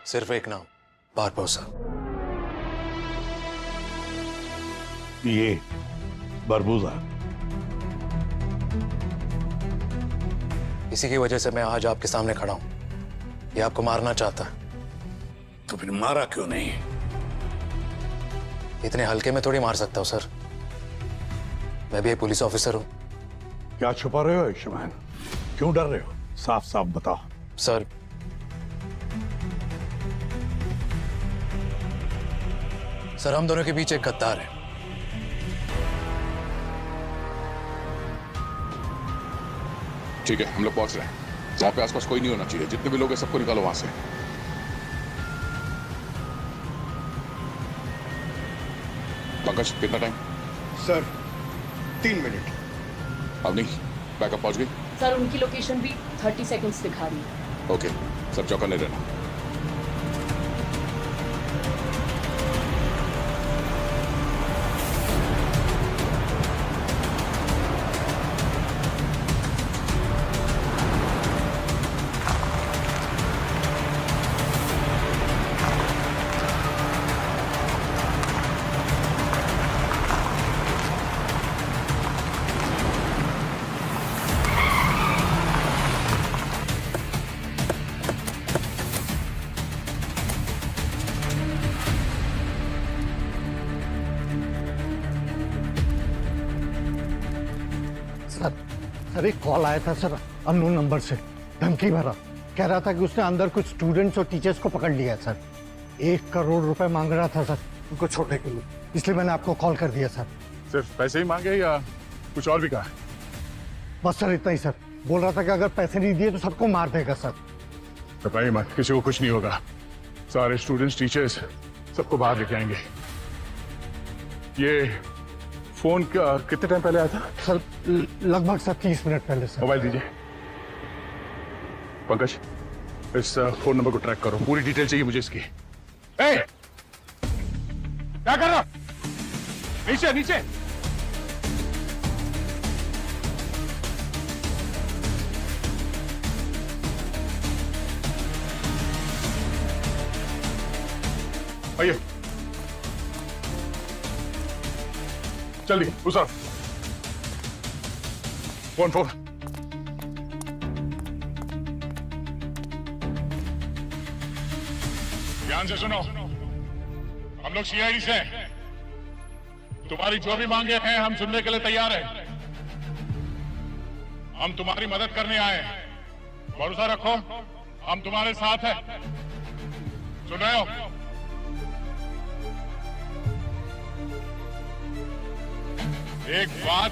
सिर्फ एक नाम, बारबोसा। ये बरबूजा। इसी की वजह से मैं आज आपके सामने खड़ा हूं। ये आपको मारना चाहता है। तो फिर मारा क्यों नहीं? इतने हल्के में थोड़ी मार सकता हूं सर। मैं भी एक पुलिस ऑफिसर हूं। क्या छुपा रहे हो आयुष्मान? क्यों डर रहे हो? साफ साफ बताओ। सर, हम दोनों के बीच एक गद्दार है। ठीक है, हम लोग पहुंच रहे हैं। वहां पे आसपास कोई नहीं होना चाहिए। जितने भी लोग हैं सबको निकालो वहां से। पंकज, कितना टाइम? Sir 3 minute. अब नहीं, बैकअप पहुंच गई? सर उनकी लोकेशन भी 30 सेकंड्स दिखा रही है। ओके, सब चौकन्ने रहना। सर एक कॉल आया था सर, अननोन नंबर से, धमकी भरा। कह रहा था कि उसने अंदर कुछ स्टूडेंट्स और टीचर्स को पकड़ लिया है सर। 1 करोड़ रुपए मांग रहा था सर उनको छोड़ने के लिए, इसलिए मैंने आपको कॉल कर दिया सर। सिर्फ पैसे ही मांगे या कुछ और भी कहा? बस सर इतना ही सर। बोल रहा था कि अगर पैसे नहीं दिए तो सबको मार देगा सर। घबराइए मत, किसी को कुछ नहीं होगा। सारे स्टूडेंट्स, टीचर्स सबको बाहर लेके आएंगे। ये फोन का कितने टाइम पहले आया था? सर लगभग सर 30 मिनट पहले सर। मोबाइल दीजिए। पंकज, इस फोन नंबर को ट्रैक करो। पूरी डिटेल चाहिए मुझे इसकी। ए! क्या कर रहा? नीचे नीचे। आइए, जल्दी उस तरफ। Phone phone. ध्यान से सुनो, हम लोग सीआईडी से हैं। तुम्हारी जो भी मांगे हैं हम सुनने के लिए तैयार हैं। हम तुम्हारी मदद करने आए हैं। भरोसा रखो, हम तुम्हारे साथ हैं। सुन रहे हो? एक बात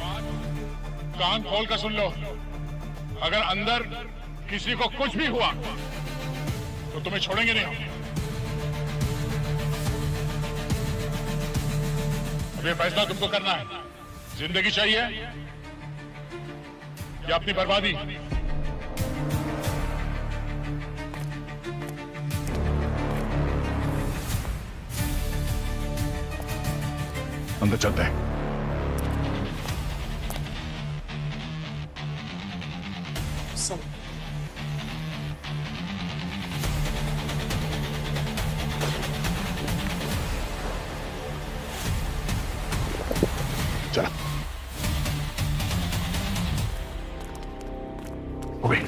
कान खोल कर सुन लो, अगर अंदर किसी को कुछ भी हुआ तो तुम्हें छोड़ेंगे नहीं हम। अब ये फैसला तुमको करना है। जिंदगी चाहिए या अपनी बर्बादी? अंदर चलते हैं। चला। ओके।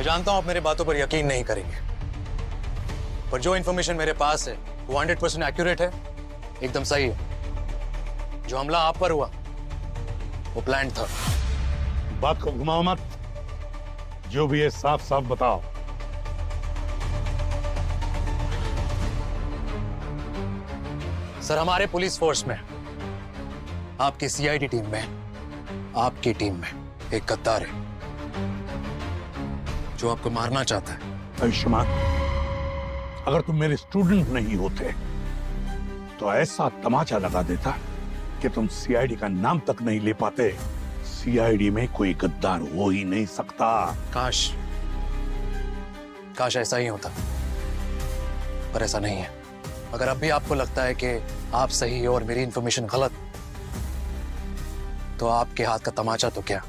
जानता हूं आप मेरी बातों पर यकीन नहीं करेंगे, पर जो इंफॉर्मेशन मेरे पास है वो 100% एक्यूरेट है, एकदम सही है। जो हमला आप पर हुआ वो प्लान था। बात को घुमाओ मत, जो भी है साफ साफ बताओ। सर, हमारे पुलिस फोर्स में, आपकी सीआईडी टीम में, आपकी टीम में एक गद्दार है जो आपको मारना चाहता है। आयुष्मान, अगर तुम मेरे स्टूडेंट नहीं होते तो ऐसा तमाचा लगा देता कि तुम सीआईडी का नाम तक नहीं ले पाते। सीआईडी में कोई गद्दार हो ही नहीं सकता। काश ऐसा ही होता, पर ऐसा नहीं है। अगर अब भी आपको लगता है कि आप सही हो और मेरी इंफॉर्मेशन गलत, तो आपके हाथ का तमाचा तो क्या,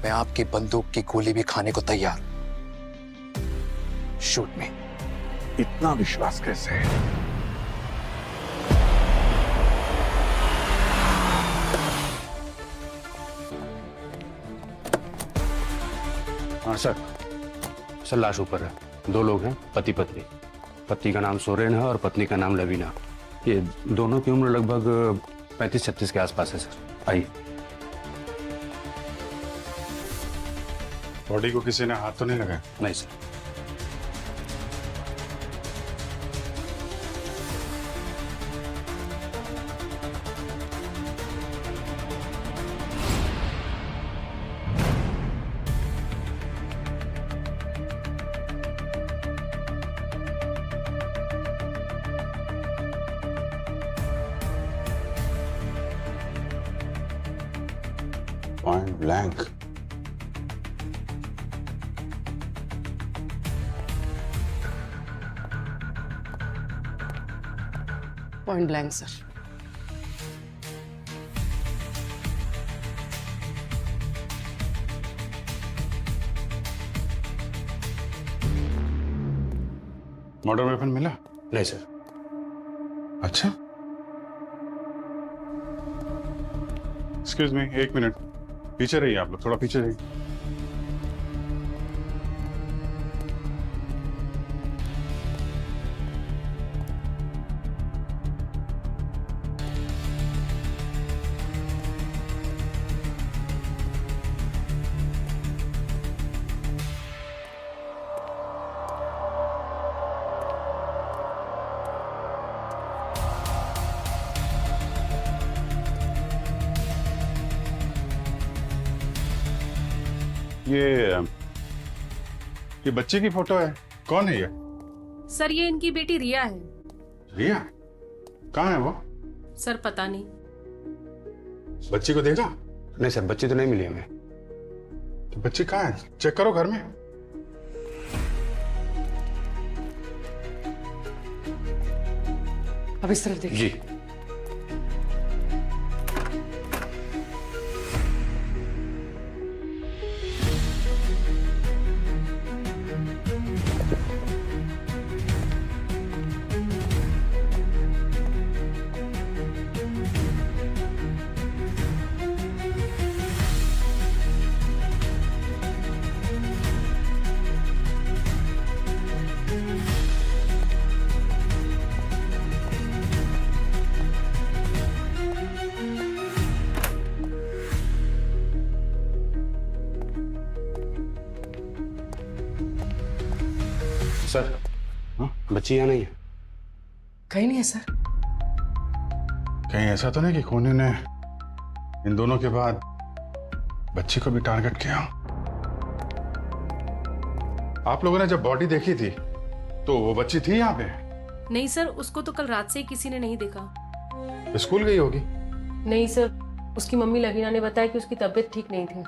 मैं आपकी बंदूक की गोली भी खाने को तैयार। शूट मी। इतना विश्वास कैसे है? हाँ सर, लाश ऊपर है। 2 लोग हैं, पति पत्नी। पति का नाम सोरेन है और पत्नी का नाम लवीना। ये दोनों की उम्र लगभग 35-36 के आसपास है सर। आइए। बॉडी को किसी ने हाथ तो नहीं लगाया? नहीं sir. Point blank. Point blank sir. Murder weapon मिला? नहीं सर। अच्छा, एक्सक्यूज मी, 1 मिनट पीछे रहिए। आप लोग थोड़ा पीछे रहिए। ये बच्चे की फोटो है। कौन है ये? सर, ये इनकी बेटी रिया है। रिया? कहाँ है वो? सर पता नहीं। बच्ची को देखा? नहीं सर, बच्ची तो नहीं मिली हमें। तो बच्ची कहाँ है? चेक करो घर में। अब इस तरफ देखिए। जी। सर, बच्ची यहाँ नहीं है। कहीं नहीं है सर। कहीं ऐसा तो नहीं कि खूनी ने इन दोनों के बाद बच्ची को भी टारगेट किया? आप लोगों ने जब बॉडी देखी थी तो वो बच्ची थी यहाँ पे? नहीं सर, उसको तो कल रात से ही किसी ने नहीं देखा। स्कूल गई होगी। नहीं सर, उसकी मम्मी लवीना ने बताया कि उसकी तबीयत ठीक नहीं थी।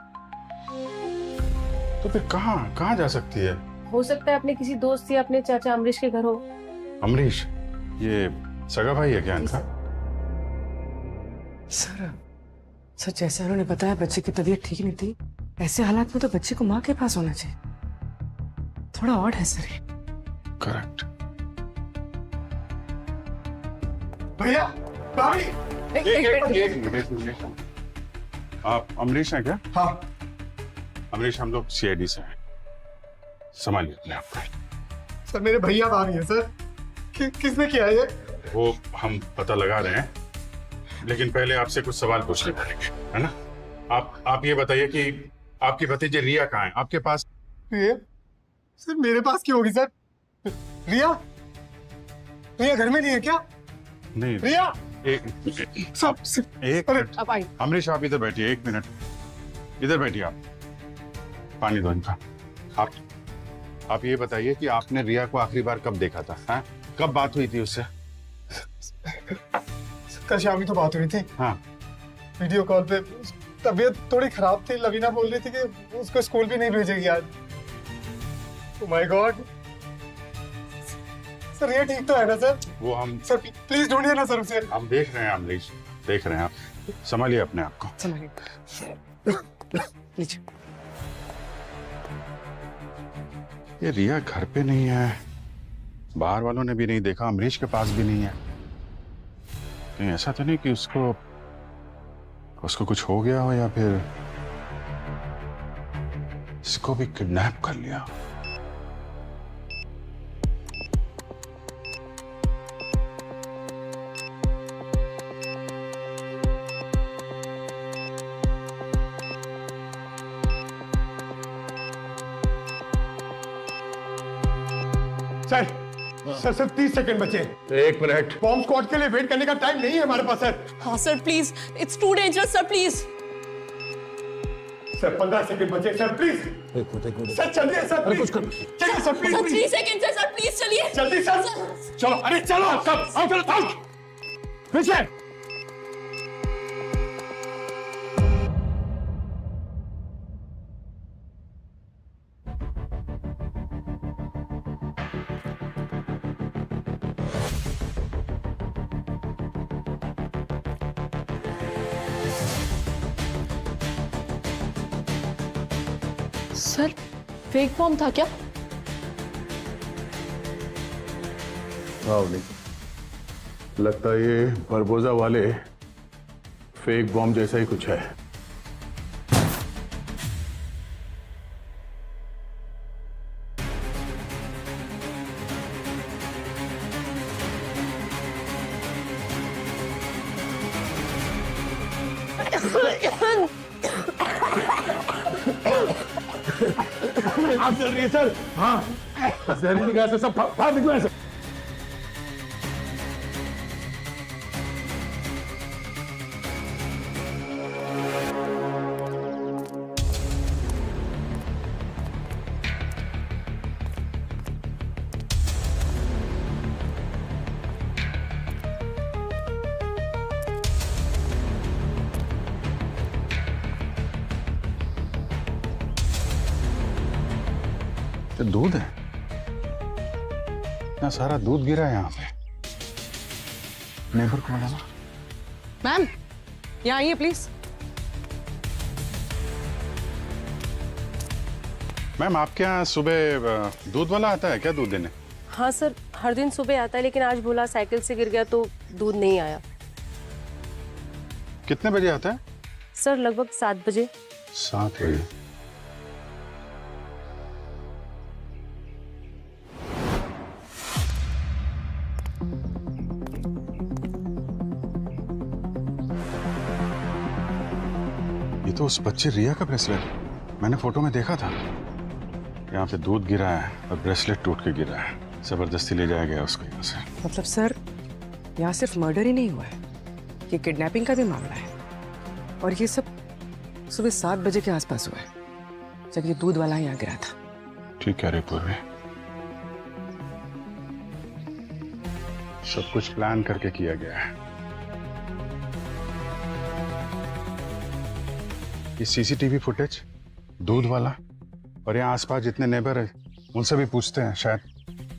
तो फिर कहाँ जा सकती है? हो सकता है अपने किसी दोस्त या अपने चाचा अमरीश के घर हो। अमरीश? ये सगा भाई है क्या इनका? सर जैसा उन्होंने बताया बच्चे की तबीयत ठीक नहीं थी, ऐसे हालात में तो बच्चे को माँ के पास होना चाहिए। थोड़ा ऑड है सर। करेक्ट। भैया, भाभी, एक मिनट। आप अमरीश हैं क्या? हाँ। अमरीश, हम लोग सीआईडी से हैं। संभालिए अपने आप को। सर मेरे भैया भाभी है सर। किसने किया ये? वो हम पता लगा रहे हैं, लेकिन पहले आपसे कुछ सवाल पूछने पड़ेंगे, है ना? आप ये बताइए कि आपकी भतीजी रिया कहाँ है आपके पास? रिया? सर मेरे पास क्यों होगी सर? रिया? रिया घर में नहीं है क्या? नहीं रिया? एक मिनट। अब आई। अमरीश आप इधर बैठिए, एक मिनट इधर बैठिए। आप पानी दो इनका। आप ये बताइए कि आपने रिया को आखिरी बार कब देखा था? हाँ? कब बात हुई थी उससे? कल शाम ही तो बात हुई थी। हाँ, वीडियो कॉल पे। तबीयत थोड़ी खराब थी, लवीना बोल रही थी कि उसको स्कूल भी नहीं भेजेगी आज। Oh my God. सर ये ठीक तो है ना सर? वो हम सर प्लीज ढूंढिए ना सर उसे। हम देख रहे हैं अमरीश, देख रहे हैं। आप संभालिए अपने आप को। संभालिए। लीजिए। ये रिया घर पे नहीं है, बाहर वालों ने भी नहीं देखा, अमरीश के पास भी नहीं है। कहीं ऐसा तो नहीं कि उसको कुछ हो गया हो या फिर इसको भी किडनैप कर लिया? सर सिर्फ 30 सेकंड बचे। एक मिनट। बॉम्ब स्क्वाड के लिए वेट करने का टाइम नहीं है हमारे पास सर। हाँ sir please, it's too dangerous sir, please. Sir 15 second बचे सर, प्लीज। सर चलिए सर, प्लीज चलिए सर, प्लीज। 3 सेकंड है सर, प्लीज चलिए जल्दी सर। चलो, अरे चलो सब आओ, चलो पीछे। सर फेक बॉम्ब था क्या? लगता है ये बरबोजा वाले फेक बॉम्ब जैसा ही कुछ है। आप चल रही है सर? हाँ, जहरीली गैस से सब बाहर निकले सर। दूध है, इतना सारा दूध गिरा है यहाँ पे। नेबर को बुलाना। मैम यहाँ आइए प्लीज। मैम आपके यहाँ सुबह दूध वाला आता है क्या दूध देने? हाँ सर, हर दिन सुबह आता है, लेकिन आज बोला साइकिल से गिर गया तो दूध नहीं आया। कितने बजे आता है? सर लगभग 7 बजे। 7 बजे। ये तो उस बच्चे रिया का ब्रेसलेट, मैंने फोटो में देखा था। यहाँ पे दूध गिरा है और ब्रेसलेट टूट के गिरा है। जबरदस्ती ले जाया गया उसको यहाँ से। मतलब सर यहाँ सिर्फ मर्डर ही नहीं हुआ है, ये किडनैपिंग का भी मामला है। और ये सब सुबह 7 बजे के आसपास हुआ है, जब ये दूध वाला यहाँ गिरा था। ठीक कह रहे पूर्वी, सब कुछ प्लान करके किया गया है। ये सीसीटीवी फुटेज, दूध वाला और यहाँ आसपास जितने नेबर है उनसे भी पूछते हैं, शायद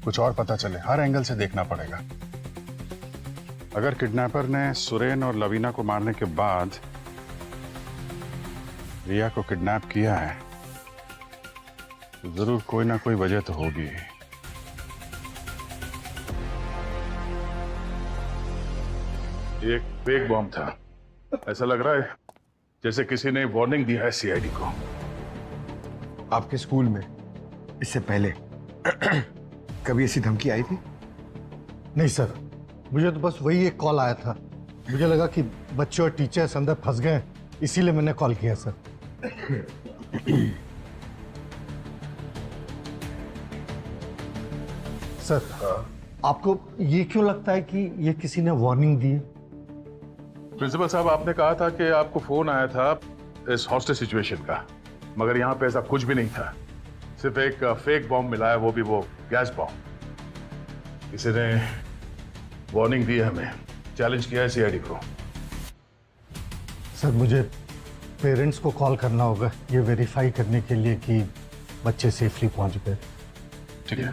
कुछ और पता चले। हर एंगल से देखना पड़ेगा। अगर किडनैपर ने सुरेन और लवीना को मारने के बाद रिया को किडनैप किया है तो जरूर कोई ना कोई वजह तो होगी। ये एक फेक बॉम्ब था। ऐसा लग रहा है जैसे किसी ने वार्निंग दिया है सीआईडी को। आपके स्कूल में इससे पहले कभी ऐसी धमकी आई थी? नहीं सर, मुझे तो बस वही एक कॉल आया था। मुझे लगा कि बच्चे और टीचर्स अंदर फंस गए, इसीलिए मैंने कॉल किया सर। सर, आपको ये क्यों लगता है कि ये किसी ने वार्निंग दी है? प्रिंसिपल साहब, आपने कहा था कि आपको फोन आया था इस हॉस्टेज सिचुएशन का, मगर यहाँ पे ऐसा कुछ भी नहीं था। सिर्फ एक फेक बॉम्ब मिला है, वो भी वो गैस बॉम्ब। किसी ने वार्निंग दी है हमें, चैलेंज किया है सीआईडी को। सर, मुझे पेरेंट्स को कॉल करना होगा ये वेरीफाई करने के लिए कि बच्चे सेफली पहुंच गए। ठीक है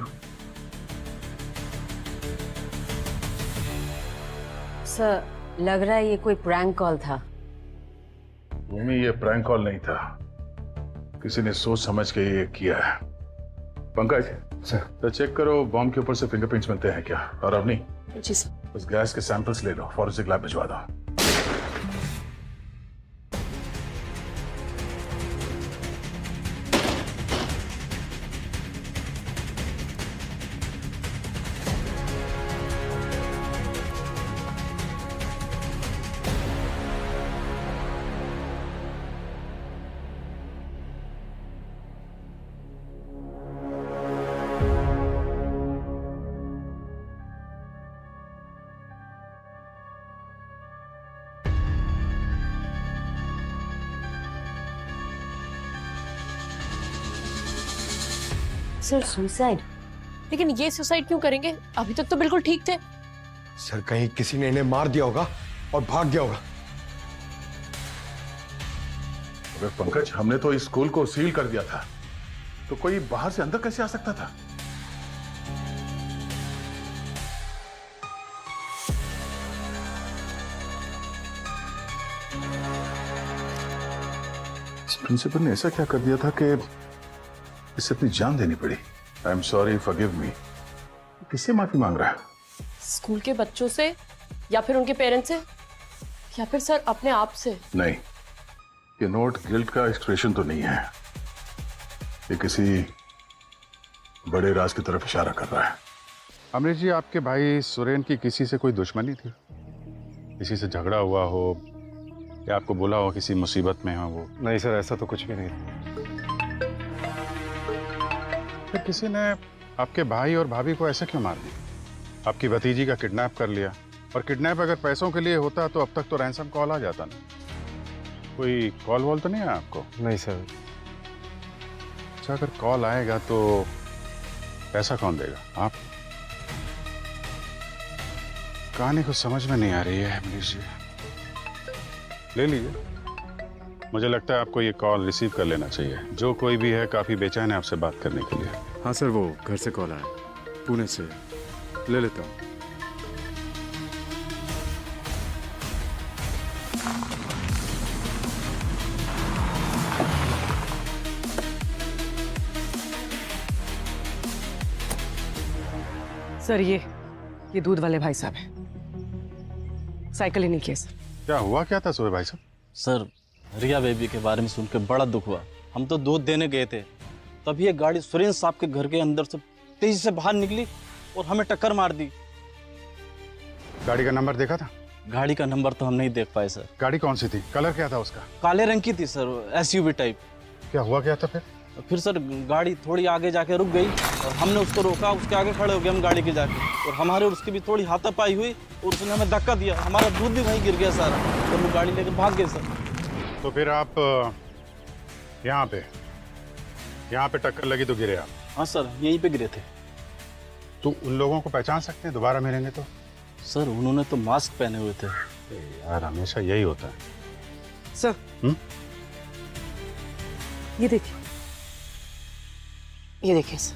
सर, लग रहा है ये कोई प्रैंक कॉल था। मम्मी, ये प्रैंक कॉल नहीं था, किसी ने सोच समझ के ये किया है। पंकज सर, तो चेक करो बॉम्ब के ऊपर से फिंगरप्रिंट्स मिलते हैं क्या। और अवनी, जी सर। उस गैस के सैंपल्स ले लो, फॉरेंसिक लैब भिजवा दो। Sir, suicide? लेकिन ये सुसाइड क्यों करेंगे? अभी तक तो बिल्कुल ठीक थे। सर कहीं किसी ने इन्हें मार दिया होगा और भाग गया होगा। अबे पंकज, हमने तो इस स्कूल को सील कर दिया था, तो कोई बाहर से अंदर कैसे आ सकता था? इस प्रिंसिपल ने ऐसा क्या कर दिया था कि इसे अपनी जान देनी पड़ी? I am sorry, forgive me. किससे माफी मांग रहा है? स्कूल के बच्चों से, या फिर उनके पेरेंट्स से, या फिर सर अपने आप से? नहीं, ये नोट गिल्ट का एक्सप्रेशन तो नहीं है, ये किसी बड़े राज की तरफ इशारा कर रहा है। अमरीश जी, आपके भाई सुरेन की किसी से कोई दुश्मनी थी? किसी से झगड़ा हुआ हो या आपको बोला हो किसी मुसीबत में हो वो? नहीं सर, ऐसा तो कुछ भी नहीं। फिर किसी ने आपके भाई और भाभी को ऐसे क्यों मार दिया? आपकी भतीजी का किडनैप कर लिया, और किडनैप अगर पैसों के लिए होता तो अब तक तो रैंसम कॉल आ जाता ना। कोई कॉल वॉल तो नहीं आया आपको? नहीं सर। अच्छा, अगर कॉल आएगा तो पैसा कौन देगा? आप? कहानी को समझ में नहीं आ रही है अमरीश जी। ले लीजिए, मुझे लगता है आपको ये कॉल रिसीव कर लेना चाहिए। जो कोई भी है काफी बेचैन है आपसे बात करने के लिए। हाँ सर, वो घर से कॉल आया, पुणे से। ले लेता हूँ। सर, ये दूध वाले भाई साहब हैं। साइकिल ही नहीं किए सर। क्या हुआ क्या था सोहे भाई साहब? सर, रिया बेबी के बारे में सुन के बड़ा दुख हुआ। हम तो दूध देने गए थे, तभी ये गाड़ी सुरेन साहब के घर के अंदर से तेजी से बाहर निकली और हमें टक्कर मार दी। गाड़ी का नंबर देखा था? गाड़ी का नंबर तो हम नहीं देख पाए सर। गाड़ी कौन सी थी? कलर क्या था उसका? काले रंग की थी सर, एसयूवी टाइप। क्या हुआ क्या था फिर सर गाड़ी थोड़ी आगे जाके रुक गई और हमने उसको रोका, उसके आगे खड़े हो गए हम गाड़ी के जाके, और हमारे और उसकी भी थोड़ी हाथापाई हुई और उसने हमें धक्का दिया। हमारा दूध भी वहीं गिर गया सारा, और वो गाड़ी लेकर भाग गए सर। तो फिर आप यहाँ पे टक्कर लगी तो गिरे आप? हाँ सर, यहीं पे गिरे थे। तो उन लोगों को पहचान सकते हैं दोबारा मिलेंगे तो? सर उन्होंने तो मास्क पहने हुए थे। यार हमेशा यही होता है। सर, ये देखिए, ये देखिए सर,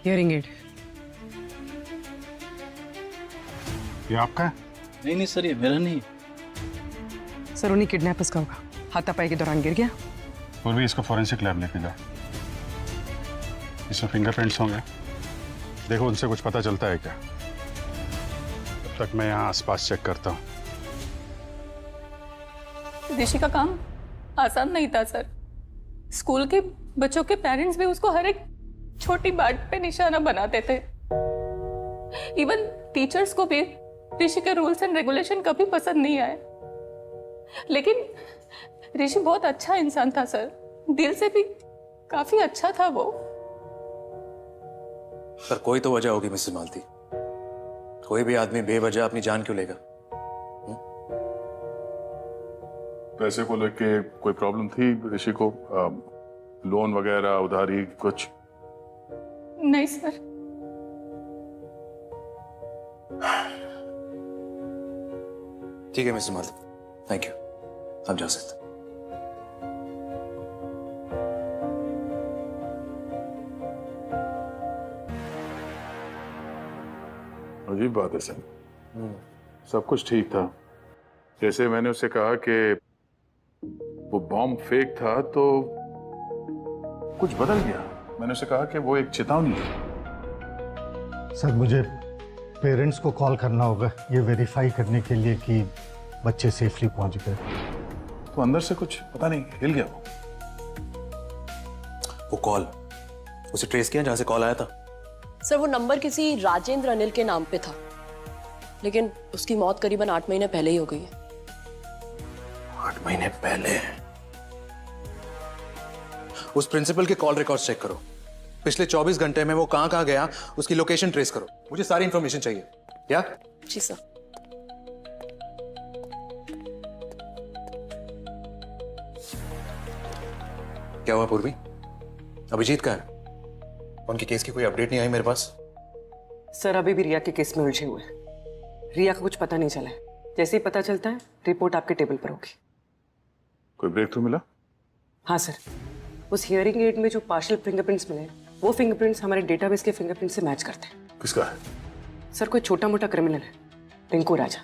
हियरिंग एड। ये आपका है? नहीं सर, ये मेरा नहीं। सर, उन्हीं किडनैपर्स का होगा। हाथापाई के दौरान गिर गया। पूर्वी, इसको फॉरेंसिक लैब लेके जाओ, इसमें फिंगरप्रिंट्स होंगे, देखो उनसे कुछ पता चलता है क्या। तब तक मैं यहाँ आसपास चेक करता हूँ। विदेशी का काम आसान नहीं था सर। स्कूल के बच्चों के पेरेंट्स भी उसको हर एक छोटी बात पे निशाना बनाते थे। इवन टीचर्स को भी ऋषि के रूल्स एंड रेगुलेशन कभी पसंद नहीं आए। लेकिन ऋषि बहुत अच्छा इंसान था सर, दिल से भी काफी अच्छा था वो। पर कोई तो वजह होगी मिसेस मालती। कोई भी आदमी बेवजह अपनी जान क्यों लेगा? पैसे को लेके कोई प्रॉब्लम थी ऋषि को? लोन वगैरह, उधारी कुछ? नहीं सर। ठीक है मिसेस मालती, थैंक यू, आप जा सकते हैं। अजीब बात है सर, सब कुछ ठीक था। जैसे मैंने उससे कहा कि वो बॉम्ब फेक था तो कुछ बदल गया। मैंने उसे कहा कि वो एक चेतावनी है। सर मुझे पेरेंट्स को कॉल करना होगा ये वेरीफाई करने के लिए कि बच्चे सेफली पहुंच गए। तो अंदर से कुछ पता नहीं हिल गया वो कॉल, उसे ट्रेस किया जहां से कॉल आया था? सर वो नंबर किसी राजेंद्र अनिल के नाम पे था, लेकिन उसकी मौत करीबन 8 महीने पहले ही हो गई है। 8 महीने पहले? उस प्रिंसिपल के कॉल रिकॉर्ड्स चेक करो। पिछले 24 घंटे में वो कहां गया उसकी लोकेशन ट्रेस करो। मुझे सारी इंफॉर्मेशन चाहिए। क्या? जी सर। क्या हुआ पूर्वी? अभिजीत का है? उनकी केस की कोई अपडेट नहीं आई मेरे पास। सर अभी भी रिया के केस में उलझे हुए हैं। रिया का कुछ पता नहीं चला है। जैसे ही पता चलता है रिपोर्ट आपके टेबल पर होगी। कोई ब्रेक थ्रू मिला? हाँ सर, उस हियरिंग एड में जो पार्शियल फिंगरप्रिंट्स मिले वो फिंगरप्रिंट्स हमारे डेटाबेस के फिंगरप्रिंट से मैच करते हैं। किसका है? सर कोई छोटा मोटा क्रिमिनल है, रिंकू राजा।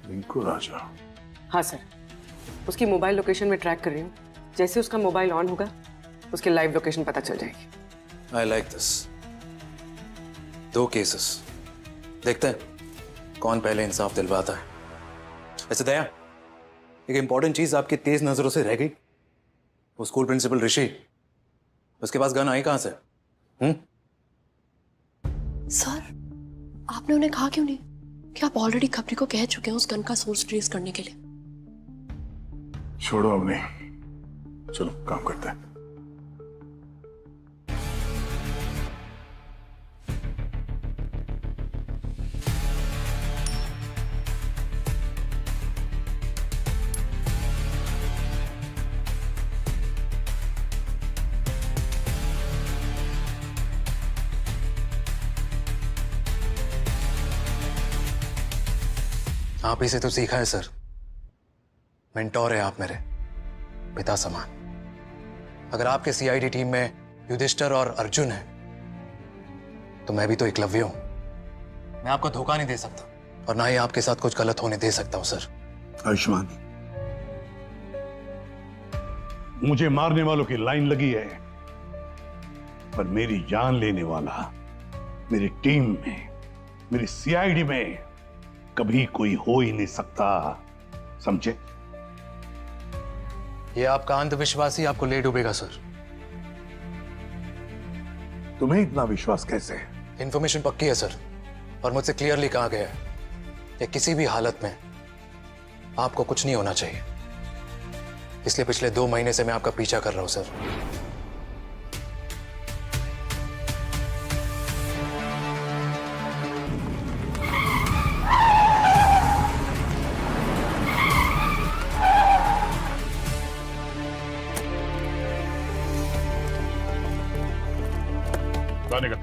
रिंकू राजा? हाँ सर, उसकी मोबाइल लोकेशन में ट्रैक कर रही हूँ। जैसे उसका मोबाइल ऑन होगा उसकी लाइव लोकेशन पता चल जाएगी। I like this. 2 केसेस, देखते हैं कौन पहले इंसाफ दिलवाता है। ऐसे दया, एक इंपॉर्टेंट चीज आपकी तेज नजरों से रह गई। वो स्कूल प्रिंसिपल ऋषि, उसके पास गन आई कहां से? सर आपने उन्हें कहा क्यों नहीं कि आप ऑलरेडी खबरी को कह चुके हैं उस गन का सोर्स ट्रेस करने के लिए? छोड़ो अब नहीं, चलो काम करते हैं। आप ही से तो सीखा है सर। मेंटोर है आप मेरे, पिता समान। अगर आपके सीआईडी टीम में युधिष्ठिर और अर्जुन है तो मैं भी तो एकलव्य हूं। मैं आपको धोखा नहीं दे सकता और ना ही आपके साथ कुछ गलत होने दे सकता हूं सर। आयुष्मान, मुझे मारने वालों की लाइन लगी है, पर मेरी जान लेने वाला मेरी टीम में, मेरी सीआईडी में कभी कोई हो ही नहीं सकता, समझे? ये आपका अंधविश्वास ही आपको ले डूबेगा सर। तुम्हें इतना विश्वास कैसे? इंफॉर्मेशन पक्की है सर, और मुझसे क्लियरली कहा गया है कि किसी भी हालत में आपको कुछ नहीं होना चाहिए। इसलिए पिछले 2 महीने से मैं आपका पीछा कर रहा हूं सर। गाने का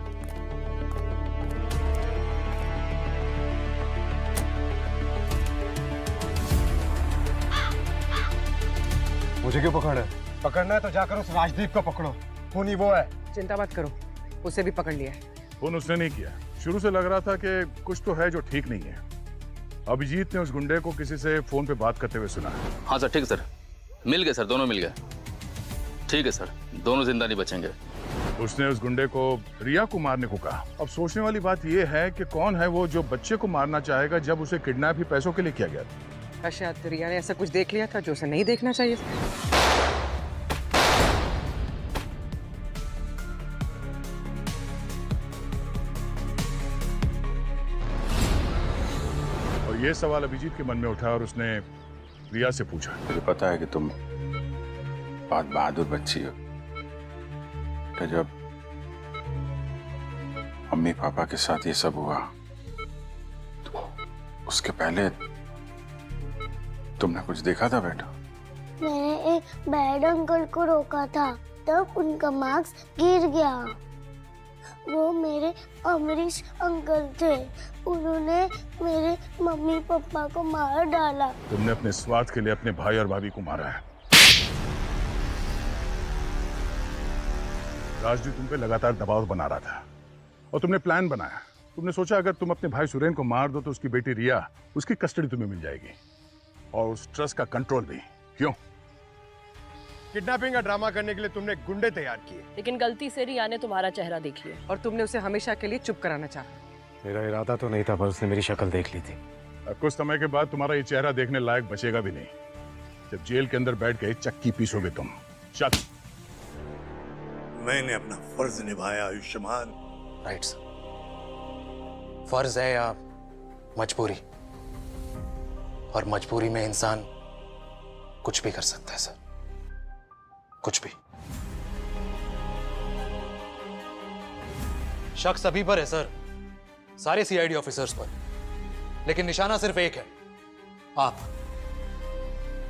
मुझे क्यों पकड़ है? पकड़ना है तो जाकर उस राजदीप को पकड़ो, खून ही वो है। चिंता मत करो, उसे भी पकड़ लिया है। फोन उसने नहीं किया। शुरू से लग रहा था कि कुछ तो है जो ठीक नहीं है। अभिजीत ने उस गुंडे को किसी से फोन पे बात करते हुए सुना है। हाँ सर, ठीक है सर, मिल गए सर, दोनों मिल गए। ठीक है सर, दोनों जिंदा नहीं बचेंगे। उसने उस गुंडे को रिया को मारने को कहा। अब सोचने वाली बात यह है कि कौन है वो जो बच्चे को मारना चाहेगा जब उसे किडनैप ही पैसों के लिए किया गया था। शायद रिया ने ऐसा कुछ देख लिया था जो उसे नहीं देखना चाहिए था। और ये सवाल अभिजीत के मन में उठा और उसने रिया से पूछा। मुझे पता है कि तुम बहुत बहादुर बच्ची हो, तो जब मम्मी पापा के साथ ये सब हुआ तो उसके पहले तुमने कुछ देखा था बेटा? मैंने एक बैड अंकल को रोका था, तब उनका मार्क्स गिर गया। वो मेरे अमरीश अंकल थे, उन्होंने मेरे मम्मी पापा को मार डाला। तुमने अपने स्वार्थ के लिए अपने भाई और भाभी को मारा है। राजदीप तुम पे लगातार दबाव बना रहा था और तुमने प्लान बनाया। तुमने सोचा अगर तुम अपने भाई सुरेन को मार दो तो उसकी बेटी रिया, उसकी कस्टडी तुम्हें मिल जाएगी और उस ट्रस्ट का कंट्रोल भी। क्यों? किडनैपिंग का ड्रामा करने के लिए तुमने गुंडे तैयार किए, लेकिन गलती से रिया ने तुम्हारा चेहरा देख लिया और तुमने उसे हमेशा के लिए चुप कराना चाहा। मेरा इरादा तो नहीं था, पर उसने मेरी शक्ल देख ली थी। अब कुछ समय के बाद तुम्हारा ये चेहरा देखने लायक बचेगा भी नहीं, जब जेल के अंदर बैठ के चक्की पीसोगे तुम। चल। मैंने अपना फर्ज निभाया आयुष्मान। राइट सर, फर्ज है या मजबूरी, और मजबूरी में इंसान कुछ भी कर सकता है सर, कुछ भी। शक सभी पर है सर, सारे सीआईडी ऑफिसर्स पर, लेकिन निशाना सिर्फ एक है, आप।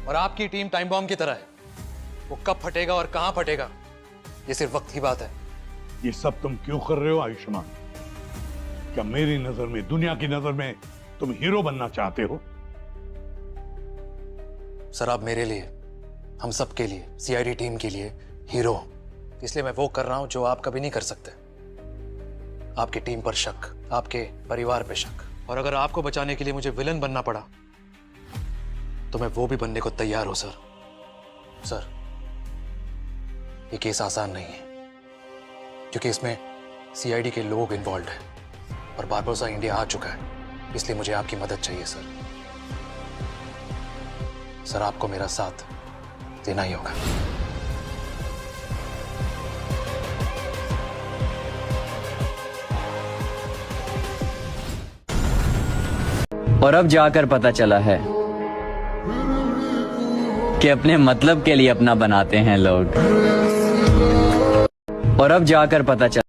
और आपकी टीम टाइम बॉम्ब की तरह है, वो कब फटेगा और कहां फटेगा ये सिर्फ वक्त की बात है। ये सब तुम क्यों कर रहे हो आयुष्मान? क्या मेरी नजर में, दुनिया की नजर में तुम हीरो बनना चाहते हो? सर आप मेरे लिए, हम सब के लिए, सीआईडी टीम के लिए हीरो हो, इसलिए मैं वो कर रहा हूं जो आप कभी नहीं कर सकते। आपकी टीम पर शक, आपके परिवार पे शक, और अगर आपको बचाने के लिए मुझे विलन बनना पड़ा तो मैं वो भी बनने को तैयार हूं सर। सर ये केस आसान नहीं है, क्योंकि इसमें सीआईडी के लोग इन्वॉल्व हैं और बारबोसा इंडिया आ चुका है, इसलिए मुझे आपकी मदद चाहिए सर। सर आपको मेरा साथ देना ही होगा। और अब जाकर पता चला है कि अपने मतलब के लिए अपना बनाते हैं लोग। और अब जाकर पता चला